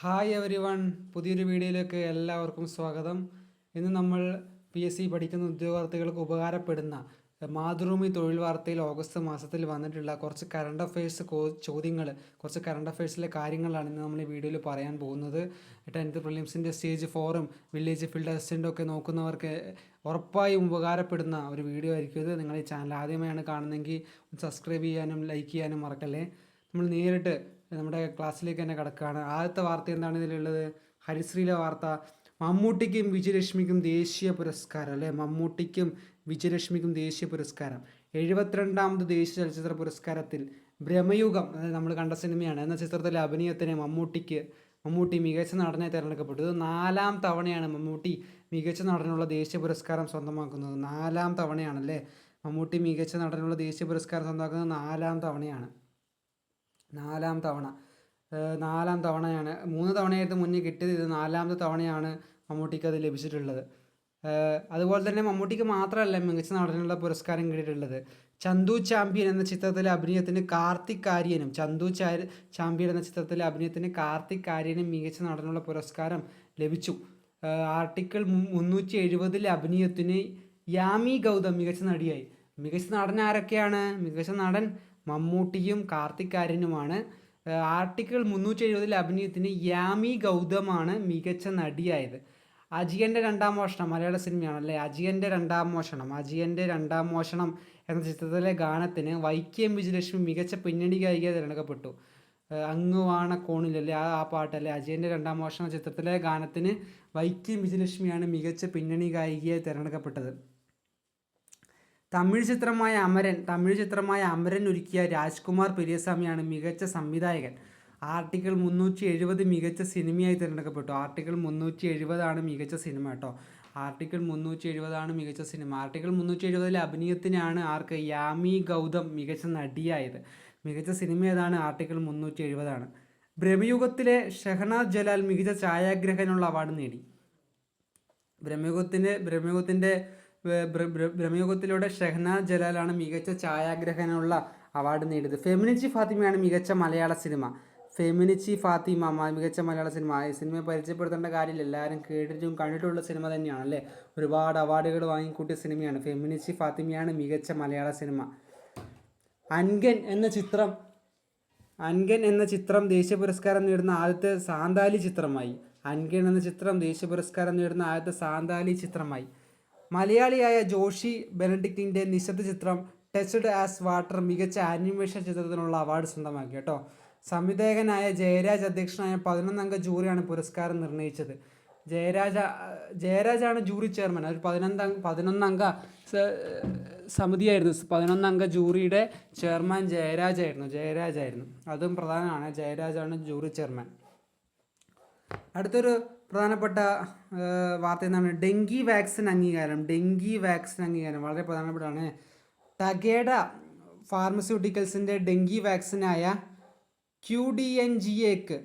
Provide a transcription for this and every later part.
Hi every one, പുതിയൊരു വീഡിയോയിലേക്ക് എല്ലാവർക്കും സ്വാഗതം. ഇന്ന് നമ്മൾ PSC പഠിക്കുന്ന ഉദ്യോഗാർത്ഥികൾക്ക് ഉപകാരപ്പെടുന്ന മാതൃഭൂമി തൊഴിൽ വാർത്തയിൽ ഓഗസ്റ്റ് മാസത്തിൽ വന്നിട്ടുള്ള കുറച്ച് കറണ്ട് അഫയേഴ്സ് ചോദ്യങ്ങൾ, കുറച്ച് കറണ്ട് അഫയേഴ്സിലെ കാര്യങ്ങളാണ് ഇന്ന് നമ്മൾ ഈ വീഡിയോയിൽ പറയാൻ പോകുന്നത്. 10th പ്രിലിംസിൻ്റെ സ്റ്റേജ് 4 വില്ലേജ് ഫീൽഡ് അസിസ്റ്റൻ്റ് ഒക്കെ നോക്കുന്നവർക്ക് ഉറപ്പായും ഉപകാരപ്പെടുന്ന ഒരു വീഡിയോ ആയിരിക്കും ഇത്. നിങ്ങൾ ഈ ചാനൽ ആദ്യമായാണ് കാണുന്നതെങ്കിൽ സബ്സ്ക്രൈബ് ചെയ്യാനും ലൈക്ക് ചെയ്യാനും മറക്കല്ലേ. നമ്മൾ നേരിട്ട് നമ്മുടെ ക്ലാസ്സിലേക്ക് തന്നെ കിടക്കുകയാണ്. ആദ്യത്തെ വാർത്ത എന്താണ് ഇതിലുള്ളത്? ഹരിശ്രീയിലെ വാർത്ത. മമ്മൂട്ടിക്കും വിജയലക്ഷ്മിക്കും ദേശീയ പുരസ്കാരം അല്ലേ. മമ്മൂട്ടിക്കും വിജയലക്ഷ്മിക്കും ദേശീയ പുരസ്കാരം. 72ാമത് ദേശീയ ചലച്ചിത്ര പുരസ്കാരത്തിൽ ഭ്രമയുഗം, അതായത് നമ്മൾ കണ്ട സിനിമയാണ്, എന്ന ചിത്രത്തിലെ അഭിനയത്തിന് മമ്മൂട്ടി മികച്ച നടനെ തിരഞ്ഞെടുക്കപ്പെട്ടു. ഇത് 4ാം തവണയാണ് മമ്മൂട്ടി മികച്ച നടനുള്ള ദേശീയ പുരസ്കാരം സ്വന്തമാക്കുന്നത്. 4ാം തവണയാണല്ലേ മമ്മൂട്ടി മികച്ച നടനുള്ള ദേശീയ പുരസ്കാരം സ്വന്തമാക്കുന്നത്. 4ാം തവണയാണ്. 4ാം തവണയാണ്. 3 തവണയായിട്ട് മുന്നേ കിട്ടിയത്, ഇത് 4ാമത്തെ തവണയാണ് മമ്മൂട്ടിക്ക് അത് ലഭിച്ചിട്ടുള്ളത്. അതുപോലെ തന്നെ മമ്മൂട്ടിക്ക് മാത്രമല്ല മികച്ച നടനുള്ള പുരസ്കാരം കിട്ടിയിട്ടുള്ളത്. ചന്തു ചാമ്പ്യൻ എന്ന ചിത്രത്തിലെ അഭിനയത്തിന് കാർത്തിക് ആര്യനും മികച്ച നടനുള്ള പുരസ്കാരം ലഭിച്ചു. ആർട്ടിക്കിൾ 370 അഭിനയത്തിന് യാമി ഗൗതം മികച്ച നടിയായി. മികച്ച നടൻ ആരൊക്കെയാണ്? മികച്ച നടൻ മമ്മൂട്ടിയും കാർത്തിക് ആര്യനുമാണ്. ആർട്ടിക്കിൾ 370 അഭിനയത്തിന് യാമി ഗൗതമാണ് മികച്ച നടിയായത്. അജിയൻ്റെ രണ്ടാം മോഷണം മലയാള സിനിമയാണല്ലേ. അജിയൻ്റെ രണ്ടാം മോഷണം എന്ന ചിത്രത്തിലെ ഗാനത്തിന് വൈക്കം വിജയലക്ഷ്മി മികച്ച പിന്നണി ഗായിക തിരഞ്ഞെടുക്കപ്പെട്ടു. അങ്ങുവാണ കോണിലല്ലേ ആ പാട്ടല്ലേ. അജിയൻ്റെ രണ്ടാം മോഷണം ചിത്രത്തിലെ ഗാനത്തിന് വൈക്കം വിജയലക്ഷ്മിയാണ് മികച്ച പിന്നണി ഗായികയായി തിരഞ്ഞെടുക്കപ്പെട്ടത്. തമിഴ് ചിത്രമായ അമരൻ ഒരുക്കിയ രാജ്കുമാർ പെരിയസ്വാമിയാണ് മികച്ച സംവിധായകൻ. ആർട്ടിക്കിൾ 370 മികച്ച സിനിമയായി തിരഞ്ഞെടുക്കപ്പെട്ടു. ആർട്ടിക്കിൾ 370 ആണ് മികച്ച സിനിമ കേട്ടോ. ആർട്ടിക്കിൾ 370 ആണ് മികച്ച സിനിമ. ആർട്ടിക്കിൾ 370 അഭിനയത്തിനാണ് ആർക്ക്? യാമി ഗൗതം മികച്ച നടിയായത്. മികച്ച സിനിമ ഏതാണ്? ആർട്ടിക്കിൾ 370 ആണ്. ഭ്രമയുഗത്തിലെ ഷഹനാദ് ജലാൽ മികച്ച ഛായാഗ്രഹനുള്ള അവാർഡ് നേടി. ഭ്രമയുഗത്തിലൂടെ ഷഹനാദ് ജലാലാണ് മികച്ച ഛായാഗ്രഹനുള്ള അവാർഡ് നേടിയത്. ഫെമിനിച്ചി ഫാത്തിമയാണ് മികച്ച മലയാള സിനിമ. മികച്ച മലയാള സിനിമ. ഈ സിനിമയെ പരിചയപ്പെടുത്തേണ്ട കാര്യമില്ല, എല്ലാവരും കേട്ടിട്ടും കണ്ടിട്ടുള്ള സിനിമ തന്നെയാണ് അല്ലേ. ഒരുപാട് അവാർഡുകൾ വാങ്ങിക്കൂട്ടിയ സിനിമയാണ്. ഫെമിനിച്ചി ഫാത്തിമയാണ് മികച്ച മലയാള സിനിമ. അൻഗൻ എന്ന ചിത്രം ദേശീയ പുരസ്കാരം നേടുന്ന ആദ്യത്തെ സാന്താലി ചിത്രമായി. മലയാളിയായ ജോഷി ബെനഡിക്റ്റിൻ്റെ നിശബ്ദ ചിത്രം ടച്ച്ഡ് ആസ് വാട്ടർ മികച്ച ആനിമേഷൻ ചിത്രത്തിനുള്ള അവാർഡ് സ്വന്തമാക്കി കേട്ടോ. സംവിധായകനായ ജയരാജ് അധ്യക്ഷനായ 11 ജൂറിയാണ് പുരസ്കാരം നിർണ്ണയിച്ചത്. ജയരാജാണ് ജൂറി ചെയർമാൻ. ഒരു 11 സമിതിയായിരുന്നു. 11 ജൂറിയുടെ ചെയർമാൻ ജയരാജായിരുന്നു. അതും പ്രധാനമാണ്. ജയരാജാണ് ജൂറി ചെയർമാൻ. അടുത്തൊരു പ്രധാനപ്പെട്ട വാർത്ത എന്താണ്? ഡെങ്കി വാക്സിൻ അംഗീകാരം വളരെ പ്രധാനപ്പെട്ടതാണ്. ടഗേഡ ഫാർമസ്യൂട്ടിക്കൽസിൻ്റെ ഡെങ്കി വാക്സിനായ QDNGAക്ക്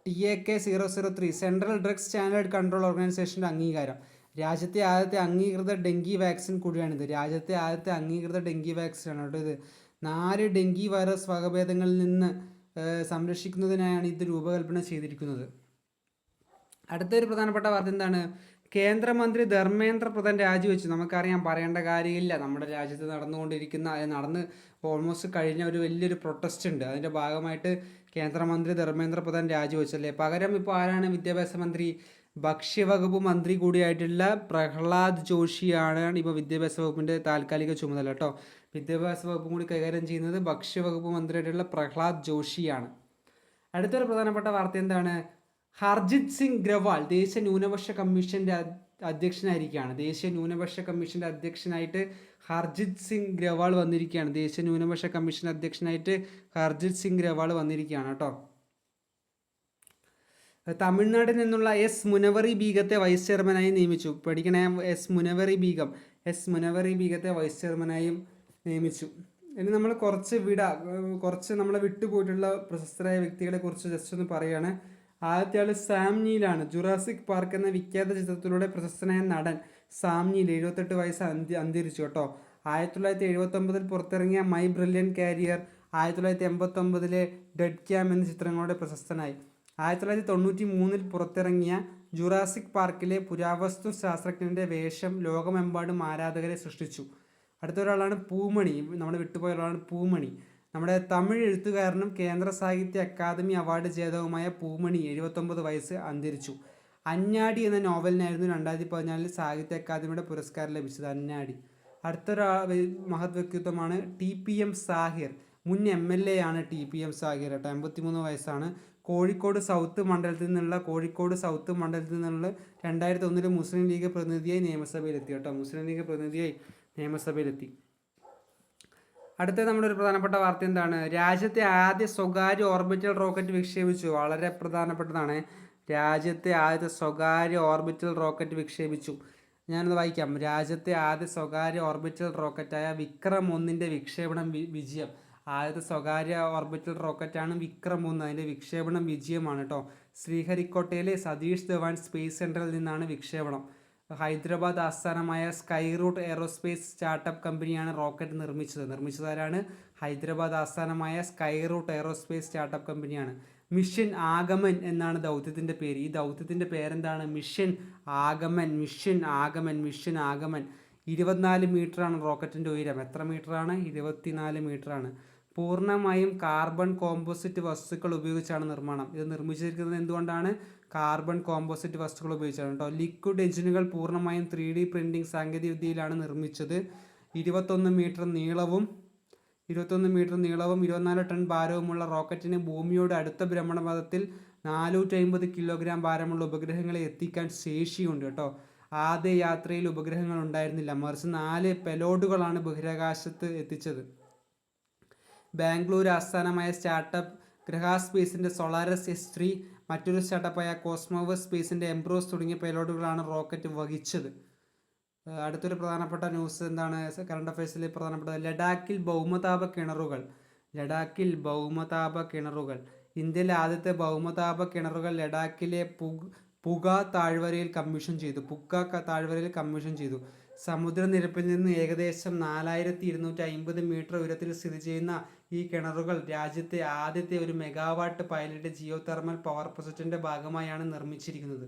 TAK-003 central drugs standard control ഓർഗനൈസേഷൻ്റെ അംഗീകാരം. രാജ്യത്തെ ആദ്യത്തെ അംഗീകൃത ഡെങ്കി വാക്സിൻ കൂടിയാണിത്. ഇത് 4 ഡെങ്കി വൈറസ് വകഭേദങ്ങളിൽ നിന്ന് സംരക്ഷിക്കുന്നതിനായാണ് ഇത് രൂപകൽപ്പന ചെയ്തിരിക്കുന്നത്. അടുത്തൊരു പ്രധാനപ്പെട്ട വാർത്ത എന്താണ്? കേന്ദ്രമന്ത്രി ധർമ്മേന്ദ്ര പ്രധാൻ രാജിവെച്ചു. നമുക്കറിയാം, പറയേണ്ട കാര്യമില്ല. നമ്മുടെ രാജ്യത്ത് നടന്ന് ഓൾമോസ്റ്റ് കഴിഞ്ഞ ഒരു വലിയൊരു പ്രൊട്ടസ്റ്റ് ഉണ്ട്. അതിൻ്റെ ഭാഗമായിട്ട് കേന്ദ്രമന്ത്രി ധർമ്മേന്ദ്ര പ്രധാൻ രാജിവെച്ചല്ലേ. പകരം ഇപ്പോൾ ആരാണ് വിദ്യാഭ്യാസ മന്ത്രി? ഭക്ഷ്യവകുപ്പ് മന്ത്രി കൂടിയായിട്ടുള്ള പ്രഹ്ലാദ് ജോഷിയാണ് ഇപ്പോൾ വിദ്യാഭ്യാസ വകുപ്പിൻ്റെ താൽക്കാലിക ചുമതല കേട്ടോ. വിദ്യാഭ്യാസ വകുപ്പും കൂടി കൈകാര്യം ചെയ്യുന്നത് ഭക്ഷ്യവകുപ്പ് മന്ത്രിയായിട്ടുള്ള പ്രഹ്ലാദ് ജോഷിയാണ്. അടുത്തൊരു പ്രധാനപ്പെട്ട വാർത്ത എന്താണ്? ഹർജിത് സിംഗ് ഗ്രവാൾ ദേശീയ ന്യൂനപക്ഷ കമ്മീഷൻ്റെ അധ്യക്ഷനായിരിക്കുകയാണ്. അധ്യക്ഷനായിട്ട് ഹർജിത് സിംഗ് ഗ്രവാൾ വന്നിരിക്കുകയാണ്. കേട്ടോ. തമിഴ്നാട്ടിൽ നിന്നുള്ള എസ് മുനവറി ബീഗത്തെ വൈസ് ചെയർമാനായി നിയമിച്ചു. പഠിക്കണേ, എസ് മുനവറി ബീഗത്തെ വൈസ് ചെയർമാനായും നിയമിച്ചു. ഇനി നമ്മൾ കുറച്ച് നമ്മളെ വിട്ടുപോയിട്ടുള്ള പ്രശസ്തരായ വ്യക്തികളെ കുറിച്ച് ജസ്റ്റ് ഒന്ന് പറയുകയാണ്. ആദ്യത്തെ ആൾ സാം നീലാണ്. ജുറാസിക് പാർക്ക് എന്ന വിഖ്യാത ചിത്രത്തിലൂടെ പ്രശസ്തനായ നടൻ സാം നീൽ 78 വയസ്സ് അന്തരിച്ചു കേട്ടോ. 1979 പുറത്തിറങ്ങിയ my brilliant carrier, 1989 dead cam എന്ന ചിത്രങ്ങളുടെ പ്രശസ്തനായി. 1993 പുറത്തിറങ്ങിയ ജുറാസിക് പാർക്കിലെ പുരാവസ്തു ശാസ്ത്രജ്ഞൻ്റെ വേഷം ലോകമെമ്പാടും ആരാധകരെ സൃഷ്ടിച്ചു. അടുത്ത ഒരാളാണ് പൂമണി, നമ്മുടെ വിട്ടുപോയ ഒരാളാണ് പൂമണി. നമ്മുടെ തമിഴ് എഴുത്തുകാരനും കേന്ദ്ര സാഹിത്യ അക്കാദമി അവാർഡ് ജേതാവുമായ പൂമണി 79 വയസ്സ് അന്തരിച്ചു. അഞ്ഞാടി എന്ന നോവലിനായിരുന്നു 2014 സാഹിത്യ അക്കാദമിയുടെ പുരസ്കാരം ലഭിച്ചത്. അഞ്ഞാടി. അടുത്തൊരു മഹത് വ്യക്തിത്വമാണ് TPM സാഹിർ. മുൻ MLA ആണ് TPM സാഹിർ കേട്ടോ. 83 വയസ്സാണ്. കോഴിക്കോട് സൗത്ത് മണ്ഡലത്തിൽ നിന്നുള്ള 2001 മുസ്ലിം ലീഗ് പ്രതിനിധിയായി നിയമസഭയിലെത്തി കേട്ടോ. മുസ്ലിം ലീഗ് പ്രതിനിധിയായി നിയമസഭയിലെത്തി. അടുത്ത നമ്മുടെ ഒരു പ്രധാനപ്പെട്ട വാർത്ത എന്താണ്? രാജ്യത്തെ ആദ്യ സ്വകാര്യ ഓർബിറ്റൽ റോക്കറ്റ് വിക്ഷേപിച്ചു. വളരെ പ്രധാനപ്പെട്ടതാണ്. രാജ്യത്തെ ആദ്യത്തെ സ്വകാര്യ ഓർബിറ്റൽ റോക്കറ്റ് വിക്ഷേപിച്ചു. ഞാനത് വായിക്കാം. രാജ്യത്തെ ആദ്യ സ്വകാര്യ ഓർബിറ്റൽ റോക്കറ്റായ വിക്രം-1 വിക്ഷേപണം വിജയം. ആദ്യത്തെ സ്വകാര്യ ഓർബിറ്റൽ റോക്കറ്റാണ് വിക്രം-1. അതിൻ്റെ വിക്ഷേപണം വിജയമാണ് കേട്ടോ. ശ്രീഹരിക്കോട്ടയിലെ സതീഷ് ധവാൻ സ്പേസ് സെൻറ്ററിൽ നിന്നാണ് വിക്ഷേപണം. ഹൈദരാബാദ് ആസ്ഥാനമായ സ്കൈ റൂട്ട് എയറോസ്പേസ് സ്റ്റാർട്ടപ്പ് കമ്പനിയാണ് റോക്കറ്റ് നിർമ്മിച്ചതാരാണ്? ഹൈദരാബാദ് ആസ്ഥാനമായ സ്കൈ റൂട്ട് എയറോസ്പേസ് സ്റ്റാർട്ടപ്പ് കമ്പനിയാണ്. മിഷൻ ആഗമൻ എന്നാണ് ദൗത്യത്തിൻ്റെ പേര്. ഈ ദൗത്യത്തിൻ്റെ പേരെന്താണ്? മിഷൻ ആഗമൻ. 24 മീറ്ററാണ് റോക്കറ്റിൻ്റെ ഉയരം. എത്ര മീറ്ററാണ്? 24 മീറ്ററാണ്. പൂർണ്ണമായും കാർബൺ കോമ്പോസിറ്റ് വസ്തുക്കൾ ഉപയോഗിച്ചാണ് നിർമ്മാണം. ഇത് നിർമ്മിച്ചിരിക്കുന്നത് എന്തുകൊണ്ടാണ്? കാർബൺ കോമ്പോസിറ്റ് വസ്തുക്കൾ ഉപയോഗിച്ചാണ് കേട്ടോ. ലിക്വിഡ് എഞ്ചിനുകൾ പൂർണ്ണമായും 3D പ്രിൻറ്റിംഗ് സാങ്കേതിക വിദ്യയിലാണ് നിർമ്മിച്ചത്. 21 മീറ്റർ നീളവും 24 ടൺ ഭാരവുമുള്ള റോക്കറ്റിന് ഭൂമിയോട് അടുത്ത ഭ്രമണപഥത്തിൽ 450 കിലോഗ്രാം ഭാരമുള്ള ഉപഗ്രഹങ്ങളെ എത്തിക്കാൻ ശേഷിയുണ്ട് കേട്ടോ. ആദ്യ യാത്രയിൽ ഉപഗ്രഹങ്ങൾ ഉണ്ടായിരുന്നില്ല, മറിച്ച് 4 പെലോഡുകളാണ് ബഹിരാകാശത്ത് എത്തിച്ചത്. ബാംഗ്ലൂർ ആസ്ഥാനമായ സ്റ്റാർട്ടപ്പ് ഗ്രഹാസ്പേസിൻ്റെ സോളാരസ് S3, മറ്റൊരു സ്റ്റാർട്ടപ്പായ കോസ്മോവസ് സ്പേസിൻ്റെ എംബ്രോസ് തുടങ്ങിയ പേലോഡുകളാണ് റോക്കറ്റ് വഹിച്ചത്. അടുത്തൊരു പ്രധാനപ്പെട്ട ന്യൂസ് എന്താണ്? കറണ്ട് അഫയേഴ്സിൽ പ്രധാനപ്പെട്ടത് ലഡാക്കിൽ ഭൗമതാപ കിണറുകൾ. ഇന്ത്യയിലെ ആദ്യത്തെ ഭൗമതാപ കിണറുകൾ ലഡാക്കിലെ പുക താഴ്വരയിൽ കമ്മീഷൻ ചെയ്തു. സമുദ്രനിരപ്പിൽ നിന്ന് ഏകദേശം 4250 മീറ്റർ ഉയരത്തിൽ സ്ഥിതി ചെയ്യുന്ന ഈ കിണറുകൾ രാജ്യത്തെ ആദ്യത്തെ ഒരു megawatt pilot geothermal power പ്രൊജക്റ്റിൻ്റെ ഭാഗമായാണ് നിർമ്മിച്ചിരിക്കുന്നത്.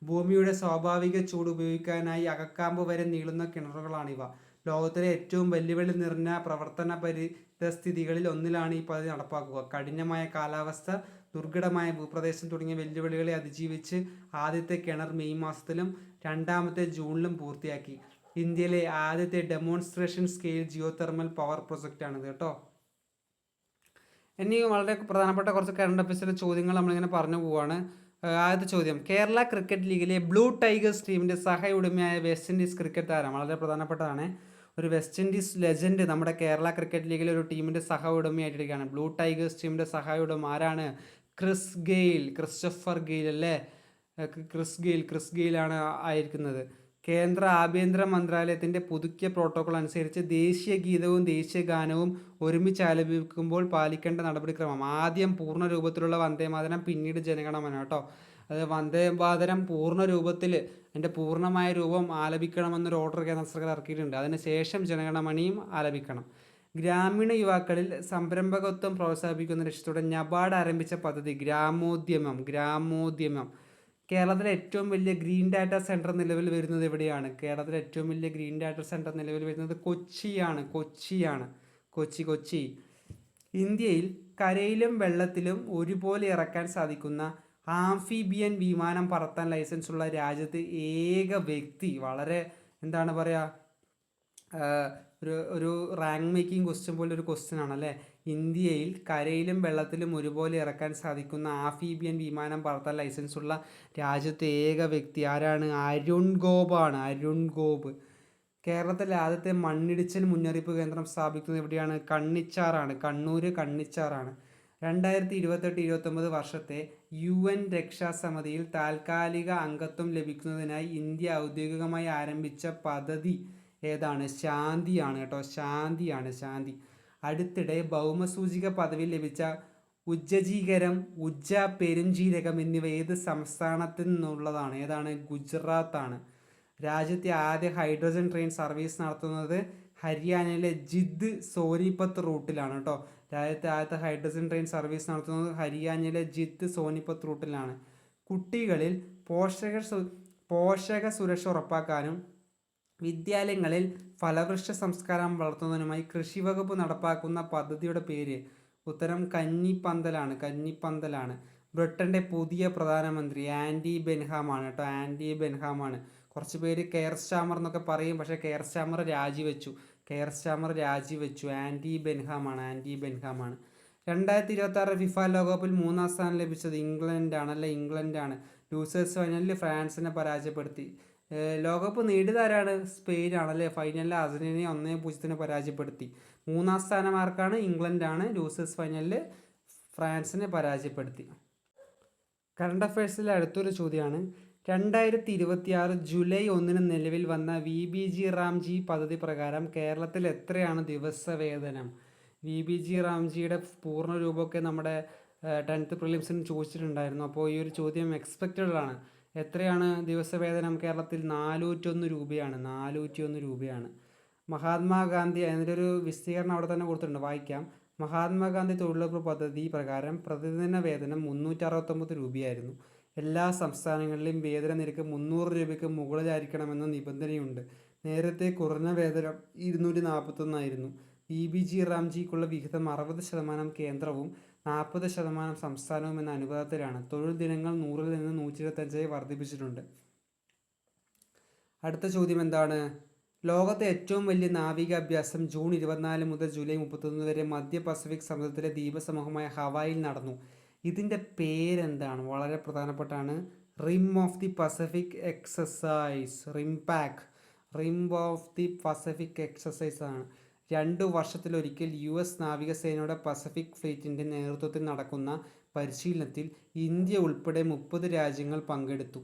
ഭൂമിയുടെ സ്വാഭാവിക ചൂട് ഉപയോഗിക്കാനായി അകക്കാമ്പ് വരെ നീളുന്ന കിണറുകളാണിവ. ലോകത്തിലെ ഏറ്റവും വെല്ലുവിളി നിറഞ്ഞ പ്രവർത്തന പരിതസ്ഥിതികളിൽ ഒന്നിലാണ് ഈ പദ്ധതി നടപ്പാക്കുക. കഠിനമായ കാലാവസ്ഥ, ദുർഘടമായ ഭൂപ്രദേശം തുടങ്ങിയ വെല്ലുവിളികളെ അതിജീവിച്ച് ആദ്യത്തെ കിണർ മെയ് മാസത്തിലും രണ്ടാമത്തെ ജൂണിലും പൂർത്തിയാക്കി. ഇന്ത്യയിലെ ആദ്യത്തെ demonstration scale geothermal power പ്രൊജക്റ്റാണിത് കേട്ടോ. ഇനി വളരെ പ്രധാനപ്പെട്ട കുറച്ച് കറണ്ട് അഫയേഴ്സിലെ ചോദ്യങ്ങൾ നമ്മളിങ്ങനെ പറഞ്ഞു പോവുകയാണ്. ആദ്യത്തെ ചോദ്യം, കേരള ക്രിക്കറ്റ് ലീഗിലെ ബ്ലൂ ടൈഗേഴ്സ് ടീമിൻ്റെ സഹ ഉടമയായ വെസ്റ്റ് ഇൻഡീസ് ക്രിക്കറ്റ് താരം. വളരെ പ്രധാനപ്പെട്ടതാണ്. ഒരു വെസ്റ്റ് ഇൻഡീസ് ലെജൻഡ് നമ്മുടെ കേരള ക്രിക്കറ്റ് ലീഗിലെ ഒരു ടീമിൻ്റെ സഹ ഉടമയായിട്ടിരിക്കുകയാണ്. ബ്ലൂ ടൈഗേഴ്സ് ടീമിൻ്റെ സഹ ഉടമ ആരാണ്? ക്രിസ്റ്റഫർ ഗെയിൽ അല്ലേ? ക്രിസ് ഗെയിലാണ് ആയിരിക്കുന്നത്. കേന്ദ്ര ആഭ്യന്തര മന്ത്രാലയത്തിൻ്റെ പുതുക്കിയ പ്രോട്ടോകോൾ അനുസരിച്ച് ദേശീയ ഗീതവും ദേശീയ ഗാനവും ഒരുമിച്ച് ആലപിക്കുമ്പോൾ പാലിക്കേണ്ട നടപടിക്രമം. ആദ്യം പൂർണ്ണ രൂപത്തിലുള്ള വന്ദേമാതരം, പിന്നീട് ജനഗണമന കേട്ടോ. അത് വന്ദേമാതരം പൂർണ്ണ രൂപത്തിൽ അതിൻ്റെ പൂർണ്ണമായ രൂപം ആലപിക്കണമെന്നൊരു ഓർഡർ കേന്ദ്ര സർക്കാർ ഇറക്കിയിട്ടുണ്ട്. അതിനുശേഷം ജനഗണമനയും ആലപിക്കണം. ഗ്രാമീണ യുവാക്കളിൽ സംരംഭകത്വം പ്രോത്സാഹിപ്പിക്കുന്ന ലക്ഷ്യത്തോടെ നബാർഡ് ആരംഭിച്ച പദ്ധതി ഗ്രാമോദ്യമം. കേരളത്തിലെ ഏറ്റവും വലിയ ഗ്രീൻ ഡാറ്റ സെൻറ്റർ നിലവിൽ വരുന്നത് എവിടെയാണ്? കേരളത്തിലെ ഏറ്റവും വലിയ ഗ്രീൻ ഡാറ്റ സെൻറ്റർ നിലവിൽ വരുന്നത് കൊച്ചിയാണ്. കൊച്ചി. ഇന്ത്യയിൽ കരയിലും വെള്ളത്തിലും ഒരുപോലെ ഇറക്കാൻ സാധിക്കുന്ന ആംഫിബിയൻ വിമാനം പറത്താൻ ലൈസൻസ് ഉള്ള രാജ്യത്ത് ഏക വ്യക്തി. വളരെ എന്താണ് പറയുക, ഒരു റാങ്ക് മേക്കിംഗ് ക്വസ്റ്റ്യൻ പോലെ ഒരു ക്വസ്റ്റ്യൻ ആണല്ലേ. ഇന്ത്യയിൽ കരയിലും വെള്ളത്തിലും ഒരുപോലെ ഇറക്കാൻ സാധിക്കുന്ന ആംഫിബിയൻ വിമാനം പറത്താൻ ലൈസൻസ് ഉള്ള രാജ്യത്തെ ഏക വ്യക്തി ആരാണ്? അരുൺ ഗോപ്. കേരളത്തിലെ ആദ്യത്തെ മണ്ണിടിച്ചിൽ മുന്നറിയിപ്പ് കേന്ദ്രം സ്ഥാപിക്കുന്നത് എവിടെയാണ്? കണ്ണൂർ കണ്ണിച്ചാറാണ്. 2028-29 വർഷത്തെ UN രക്ഷാസമിതിയിൽ താൽക്കാലിക അംഗത്വം ലഭിക്കുന്നതിനായി ഇന്ത്യ ഔദ്യോഗികമായി ആരംഭിച്ച പദ്ധതി ഏതാണ്? ശാന്തിയാണ് കേട്ടോ. ശാന്തി. അടുത്തിടെ ഭൗമസൂചിക പദവി ലഭിച്ച ഉജ്ജീകരം, പെരുംജീരകം എന്നിവ ഏത് സംസ്ഥാനത്തു നിന്നുള്ളതാണ്? ഏതാണ്? ഗുജറാത്താണ്. രാജ്യത്തെ ആദ്യ ഹൈഡ്രജൻ ട്രെയിൻ സർവീസ് നടത്തുന്നത് ഹരിയാനയിലെ ജിന്ദ് സോനിപത്ത് റൂട്ടിലാണ് കേട്ടോ. രാജ്യത്തെ ആദ്യത്തെ ഹൈഡ്രജൻ ട്രെയിൻ സർവീസ് നടത്തുന്നത് ഹരിയാനയിലെ ജിത്ത് സോനിപത്ത് റൂട്ടിലാണ്. കുട്ടികളിൽ പോഷക സുരക്ഷ ഉറപ്പാക്കാനും വിദ്യാലയങ്ങളിൽ ഫലവൃക്ഷ സംസ്കാരം വളർത്തുന്നതിനുമായി കൃഷി വകുപ്പ് നടപ്പാക്കുന്ന പദ്ധതിയുടെ പേര് ഉത്തരം കന്നിപ്പന്തലാണ്. ബ്രിട്ടന്റെ പുതിയ പ്രധാനമന്ത്രി ആൻഡി ബെൻഹാമാണ് കേട്ടോ. ആൻഡി ബെൻഹാമാണ്. കുറച്ച് പേര് കെയർ സ്റ്റാമർ എന്നൊക്കെ പറയും, പക്ഷേ കെയർ സ്റ്റാമർ രാജിവെച്ചു. ആൻഡി ബെൻഹാമാണ്. 2026 ഫിഫ ലോകകപ്പിൽ 3-ാം സ്ഥാനം ലഭിച്ചത് ഇംഗ്ലണ്ടാണ്. ലൂസേഴ്സ് ഫൈനലിൽ ഫ്രാൻസിനെ പരാജയപ്പെടുത്തി. ലോകകപ്പ് നേടിയതാരാണ്? സ്പെയിനാണല്ലേ. ഫൈനലിൽ അർജന്റീനയെ 1-0 പരാജയപ്പെടുത്തി. 3-ാം സ്ഥാനം ആർക്കാണ്? ഇംഗ്ലണ്ടാണ്. ലൂസേഴ്സ് ഫൈനലിൽ ഫ്രാൻസിനെ പരാജയപ്പെടുത്തി. കറണ്ട് അഫയേഴ്സിലെ അടുത്തൊരു ചോദ്യമാണ്. 2026 ജൂലൈ 1 നിലവിൽ വന്ന VBG റാംജി പദ്ധതി പ്രകാരം കേരളത്തിൽ എത്രയാണ് ദിവസവേതനം? VBG റാംജിയുടെ പൂർണ്ണ രൂപമൊക്കെ നമ്മുടെ 10th പ്രിലിംസിന് ചോദിച്ചിട്ടുണ്ടായിരുന്നു. അപ്പോൾ ഈ ഒരു ചോദ്യം എക്സ്പെക്റ്റഡ് ആണ്. എത്രയാണ് ദിവസവേതനം കേരളത്തിൽ? 401 രൂപയാണ്. മഹാത്മാഗാന്ധി, അതിൻ്റെ ഒരു വിശദീകരണം അവിടെ തന്നെ കൊടുത്തിട്ടുണ്ട്, വായിക്കാം. മഹാത്മാഗാന്ധി തൊഴിലുറപ്പ് പദ്ധതി പ്രകാരം പ്രതിദിന വേതനം 369 രൂപയായിരുന്നു. എല്ലാ സംസ്ഥാനങ്ങളിലും വേതന നിരക്ക് 300 രൂപയ്ക്ക് മുകളിലായിരിക്കണമെന്ന നിബന്ധനയുണ്ട്. നേരത്തെ കുറഞ്ഞ വേതനം 241 ആയിരുന്നു. VBG റാംജിക്കുള്ള വിഹിതം 60% കേന്ദ്രവും 40% സംസ്ഥാനവും എന്ന അനുപാതത്തിലാണ്. തൊഴിൽ ദിനങ്ങൾ 100-ൽ നിന്ന് 125 വർദ്ധിപ്പിച്ചിട്ടുണ്ട്. അടുത്ത ചോദ്യം എന്താണ്? ലോകത്തെ ഏറ്റവും വലിയ നാവിക അഭ്യാസം ജൂൺ 24 മുതൽ ജൂലൈ 31 വരെ മധ്യ പസഫിക് സമുദ്രത്തിലെ ദ്വീപസമൂഹമായ ഹവായിൽ നടന്നു. ഇതിൻ്റെ പേരെന്താണ്? വളരെ പ്രധാനപ്പെട്ടാണ്. Rim of the Pacific exercise. Rim of the Pacific exercise ആണ്. 2 വർഷത്തിലൊരിക്കൽ US നാവികസേനയുടെ പസഫിക് ഫ്ലീറ്റിൻ്റെ നേതൃത്വത്തിൽ നടക്കുന്ന പരിശീലനത്തിൽ ഇന്ത്യ ഉൾപ്പെടെ 30 രാജ്യങ്ങൾ പങ്കെടുത്തു.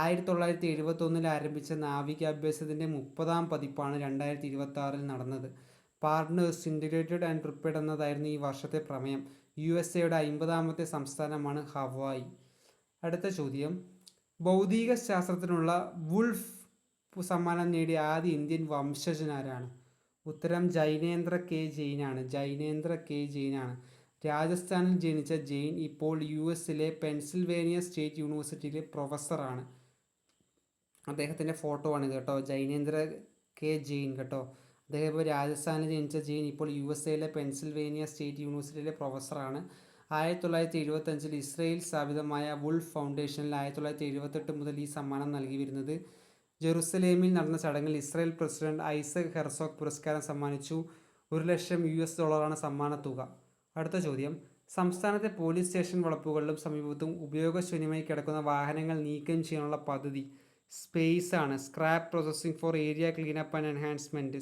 1971 ആരംഭിച്ച നാവികാഭ്യാസത്തിൻ്റെ 30-ാം പതിപ്പാണ് 2026 നടന്നത്. പാർട്ട്നേഴ്സ് ഇൻ്റഗ്രേറ്റഡ് ആൻഡ് പ്രിപ്പയർഡ് എന്നതായിരുന്നു ഈ വർഷത്തെ പ്രമേയം. USAയുടെ 50-ാമത്തെ സംസ്ഥാനമാണ് ഹവായി. അടുത്ത ചോദ്യം. ഭൗതിക ശാസ്ത്രത്തിനുള്ള വുൾഫ് സമ്മാനം നേടിയ ആദ്യ ഇന്ത്യൻ വംശജനാരാണ്? ഉത്തരം ജൈനേന്ദ്ര കെ ജെയിനാണ്. രാജസ്ഥാനിൽ ജനിച്ച ജെയിൻ ഇപ്പോൾ USലെ പെൻസിൽവേനിയ സ്റ്റേറ്റ് യൂണിവേഴ്സിറ്റിയിലെ പ്രൊഫസറാണ്. അദ്ദേഹത്തിൻ്റെ ഫോട്ടോ ആണിത് കേട്ടോ. ജൈനേന്ദ്ര കെ ജെയിൻ കേട്ടോ. അദ്ദേഹം ഇപ്പോൾ രാജസ്ഥാനിൽ ജനിച്ച ജെയിൻ ഇപ്പോൾ USAയിലെ പെൻസിൽവേനിയ സ്റ്റേറ്റ് യൂണിവേഴ്സിറ്റിയിലെ പ്രൊഫസറാണ്. 1975 ഇസ്രയേൽ സ്ഥാപിതമായ വുൾഫ് ഫൗണ്ടേഷനിൽ 1978 മുതൽ ഈ സമ്മാനം നൽകി വരുന്നത്. ജെറുസലേമിൽ നടന്ന ചടങ്ങിൽ ഇസ്രയേൽ പ്രസിഡന്റ് ഐസക് ഹെർസോഗ് പുരസ്കാരം സമ്മാനിച്ചു. $1,00,000 സമ്മാനത്തുക. അടുത്ത ചോദ്യം. സംസ്ഥാനത്തെ പോലീസ് സ്റ്റേഷൻ വളപ്പുകളിലും സമീപത്തും ഉപയോഗശൂന്യമായി കിടക്കുന്ന വാഹനങ്ങൾ നീക്കം ചെയ്യാനുള്ള പദ്ധതി സ്പേസ് ആണ്. Scrap processing for area cleanup and enhancement.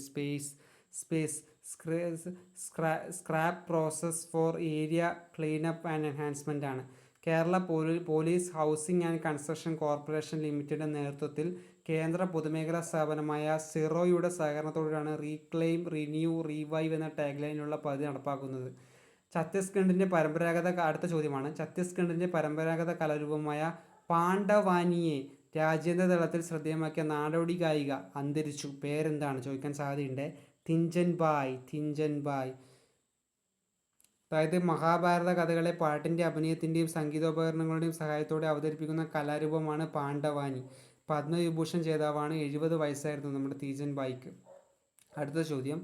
Scrap process for area cleanup and enhancement ആണ്. Kerala police housing and construction corporation ലിമിറ്റഡിൻ്റെ നേതൃത്വത്തിൽ കേന്ദ്ര പൊതുമേഖലാ സ്ഥാപനമായ സിറോയുടെ സഹകരണത്തോടെയാണ് റീക്ലെയിം, റിന്യൂ, റീവൈവ് എന്ന ടാഗ്ലൈനിലുള്ള പദ്ധതി നടപ്പാക്കുന്നത്. അടുത്ത ചോദ്യമാണ്. ഛത്തീസ്ഗഡിൻ്റെ പരമ്പരാഗത കലാരൂപമായ പാണ്ഡവാനിയെ രാജ്യാന്തര തലത്തിൽ ശ്രദ്ധേയമാക്കിയ നാടോടി ഗായിക അന്തരിച്ചു. പേരെന്താണ്? ചോദിക്കാൻ സാധ്യതയുണ്ട്. തിഞ്ചൻ ബായ്. അതായത് മഹാഭാരത കഥകളെ പാട്ടിൻ്റെ, അഭിനയത്തിൻ്റെയും സംഗീതോപകരണങ്ങളുടെയും സഹായത്തോടെ അവതരിപ്പിക്കുന്ന കലാരൂപമാണ് പാണ്ഡവാനി. പത്മവിഭൂഷൺ ജേതാവാണ്. 70 വയസ്സായിരുന്നു നമ്മുടെ തീജൻ ബായിക്ക്. അടുത്ത ചോദ്യം.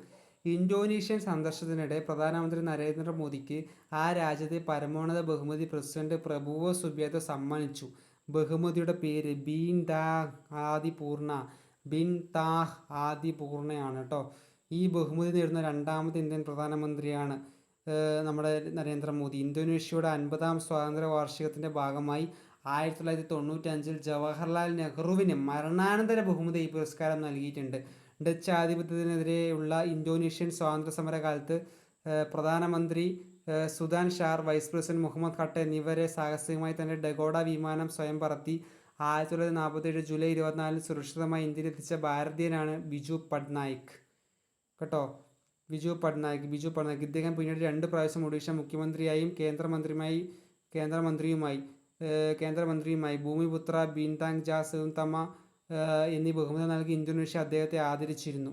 ഇന്തോനേഷ്യൻ സന്ദർശനത്തിനിടെ പ്രധാനമന്ത്രി നരേന്ദ്രമോദിക്ക് ആ രാജ്യത്തെ പരമോന്നത ബഹുമതി പ്രസിഡന്റ് പ്രബുവോ സുബിയാത്തോ സമ്മാനിച്ചു. ബഹുമതിയുടെ പേര് ബിൻ താഹ് ആദി പൂർണ്ണയാണ് കേട്ടോ. ഈ ബഹുമതി നേടുന്ന 2ാമത്തെ ഇന്ത്യൻ പ്രധാനമന്ത്രിയാണ് നമ്മുടെ നരേന്ദ്രമോദി. ഇന്തോനേഷ്യയുടെ 50-ാം സ്വാതന്ത്ര്യ വാർഷികത്തിൻ്റെ ഭാഗമായി 1995 ജവഹർലാൽ നെഹ്റുവിന് മരണാനന്തര ബഹുമതി ഈ പുരസ്കാരം നൽകിയിട്ടുണ്ട്. ഡച്ച് ആധിപത്യത്തിനെതിരെയുള്ള ഇന്തോനേഷ്യൻ സ്വാതന്ത്ര്യ സമര കാലത്ത് പ്രധാനമന്ത്രി സുദാൻ ഷാർ, വൈസ് പ്രസിഡന്റ് മുഹമ്മദ് ഖട്ട എന്നിവരെ സാഹസികമായി തൻ്റെ ഡെഗോഡ വിമാനം സ്വയം പറത്തി 1947 ജൂലൈ 24 സുരക്ഷിതമായി ഇന്ത്യയിലെത്തിച്ച ഭാരതീയനാണ് ബിജു പട്നായിക് കേട്ടോ. ബിജു പട്നായിക്. ഇദ്ദേഹം പിന്നീട് 2 പ്രാവശ്യം ഒഡീഷ മുഖ്യമന്ത്രിയായും കേന്ദ്രമന്ത്രിയുമായി ഭൂമിപുത്ര, ബിൻതാങ് ജാ സിംതമ എന്നീ ബഹുമതി നൽകി ഇന്തോനേഷ്യ അദ്ദേഹത്തെ ആദരിച്ചിരുന്നു.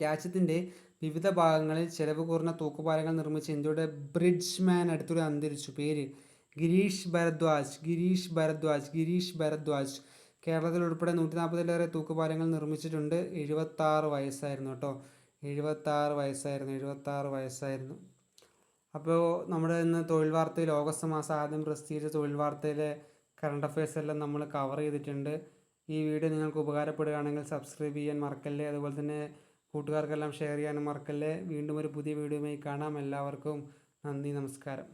രാജ്യത്തിൻ്റെ വിവിധ ഭാഗങ്ങളിൽ ചെലവ് കുറഞ്ഞ തൂക്കുപാലങ്ങൾ നിർമ്മിച്ച ഇന്ത്യയുടെ ബ്രിഡ്ജ് മാൻ അടുത്തിടെ അന്തരിച്ചു. പേര് ഗിരീഷ് ഭരദ്വാജ്. ഗിരീഷ് ഭരദ്വാജ്. കേരളത്തിൽ ഉൾപ്പെടെ 140-ലേറെ തൂക്കുപാലങ്ങൾ നിർമ്മിച്ചിട്ടുണ്ട്. 76 വയസ്സായിരുന്നു കേട്ടോ. 76 വയസ്സായിരുന്നു. അപ്പോൾ നമ്മുടെ ഇന്ന് തൊഴിൽ വാർത്തയിൽ ഓഗസ്റ്റ് മാസം ആദ്യം പ്രസിദ്ധീകരിച്ച തൊഴിൽ വാർത്തയിലെ കറണ്ട് അഫയേഴ്സ് എല്ലാം നമ്മൾ കവർ ചെയ്തിട്ടുണ്ട്. ഈ വീഡിയോ നിങ്ങൾക്ക് ഉപകാരപ്പെടുകയാണെങ്കിൽ സബ്സ്ക്രൈബ് ചെയ്യാൻ മറക്കല്ലേ. അതുപോലെ തന്നെ കൂട്ടുകാർക്കെല്ലാം ഷെയർ ചെയ്യാനും മറക്കല്ലേ. വീണ്ടും ഒരു പുതിയ വീഡിയോയുമായി കാണാം. എല്ലാവർക്കും നന്ദി, നമസ്കാരം.